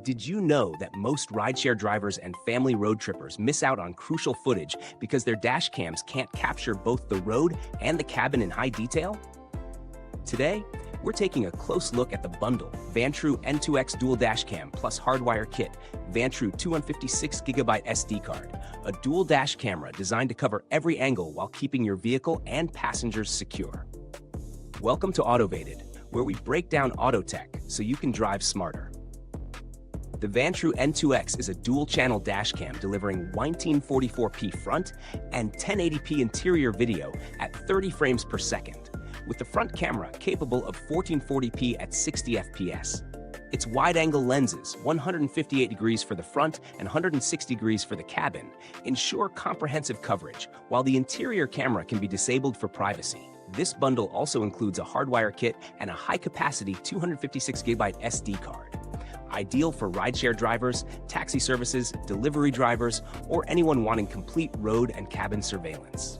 Did you know that most rideshare drivers and family road trippers miss out on crucial footage because their dash cams can't capture both the road and the cabin in high detail? Today, we're taking a close look at the bundle Vantrue N2X dual dash cam plus Hardwire kit, Vantrue 256GB SD card, a dual dash camera designed to cover every angle while keeping your vehicle and passengers secure. Welcome to Autovated, where we break down auto tech so you can drive smarter. The Vantrue N2X is a dual-channel dash cam delivering 1944p front and 1080p interior video at 30 frames per second, with the front camera capable of 1440p at 60 fps. Its wide-angle lenses, 158 degrees for the front and 160 degrees for the cabin, ensure comprehensive coverage, while the interior camera can be disabled for privacy. This bundle also includes a Hardwire kit and a high-capacity 256GB SD card. Ideal for rideshare drivers, taxi services, delivery drivers, or anyone wanting complete road and cabin surveillance.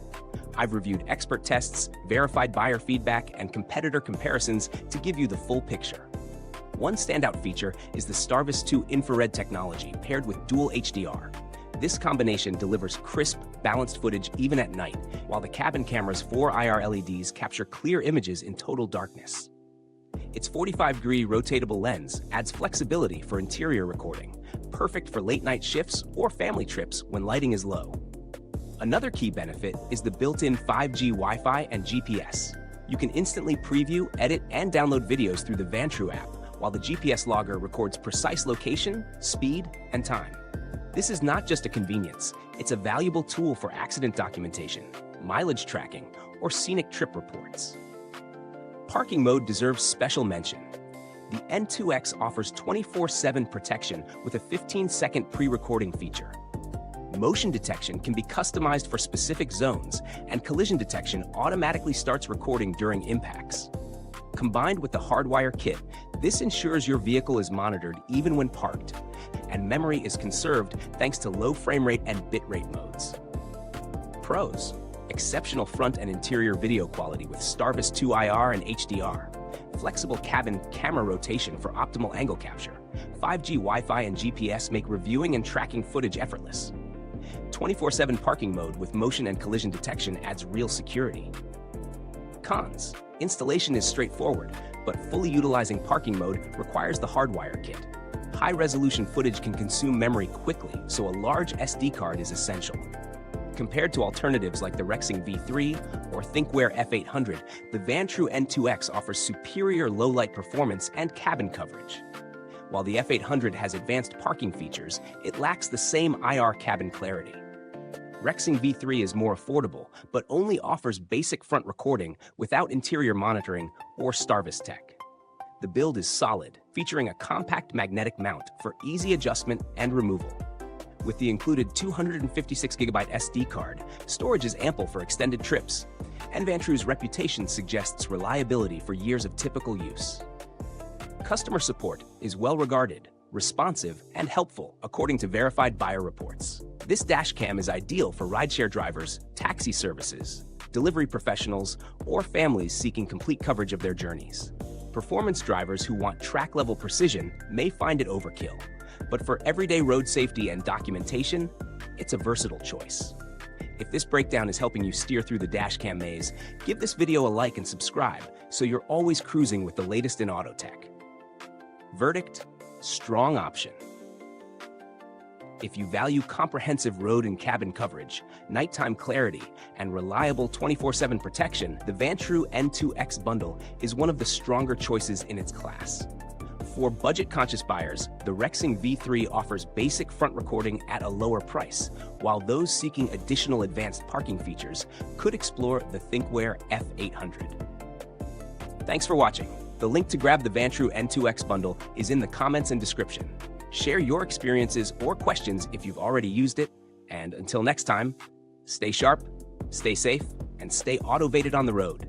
I've reviewed expert tests, verified buyer feedback, and competitor comparisons to give you the full picture. One standout feature is the STARVIS 2 infrared technology paired with dual HDR. This combination delivers crisp, balanced footage even at night, while the cabin camera's 4 IR LEDs capture clear images in total darkness. Its 45-degree rotatable lens adds flexibility for interior recording, perfect for late-night shifts or family trips when lighting is low. Another key benefit is the built-in 5G Wi-Fi and GPS. You can instantly preview, edit, and download videos through the Vantrue app, while the GPS logger records precise location, speed, and time. This is not just a convenience, it's a valuable tool for accident documentation, mileage tracking, or scenic trip reports. Parking mode deserves special mention. The N2X offers 24/7 protection with a 15-second pre-recording feature. Motion detection can be customized for specific zones, and collision detection automatically starts recording during impacts. Combined with the Hardwire kit, this ensures your vehicle is monitored even when parked, and memory is conserved thanks to low frame rate and bitrate modes. Pros: exceptional front and interior video quality with STARVIS 2 IR and HDR, flexible cabin camera rotation for optimal angle capture, 5G Wi-Fi and GPS make reviewing and tracking footage effortless. 24/7 parking mode with motion and collision detection adds real security. Cons: installation is straightforward, but fully utilizing parking mode requires the Hardwire kit. High-resolution footage can consume memory quickly, so a large SD card is essential. Compared to alternatives like the Rexing V3 or ThinkWare F800, the Vantrue N2X offers superior low-light performance and cabin coverage. While the F800 has advanced parking features, it lacks the same IR cabin clarity. Rexing V3 is more affordable, but only offers basic front recording without interior monitoring or STARVIS tech. The build is solid, featuring a compact magnetic mount for easy adjustment and removal. With the included 256GB SD card, storage is ample for extended trips, and Vantrue's reputation suggests reliability for years of typical use. Customer support is well regarded, responsive, and helpful according to verified buyer reports. This dash cam is ideal for rideshare drivers, taxi services, delivery professionals, or families seeking complete coverage of their journeys. Performance drivers who want track-level precision may find it overkill, but for everyday road safety and documentation, it's a versatile choice. If this breakdown is helping you steer through the dashcam maze, give this video a like and subscribe so you're always cruising with the latest in auto tech. Verdict: strong option. If you value comprehensive road and cabin coverage, nighttime clarity, and reliable 24/7 protection, the Vantrue N2X bundle is one of the stronger choices in its class. For budget-conscious buyers, the Rexing V3 offers basic front recording at a lower price, while those seeking additional advanced parking features could explore the ThinkWare F800. Thanks for watching. The link to grab the Vantrue N2X bundle is in the comments and description. Share your experiences or questions if you've already used it, and until next time, stay sharp, stay safe, and stay autovated on the road.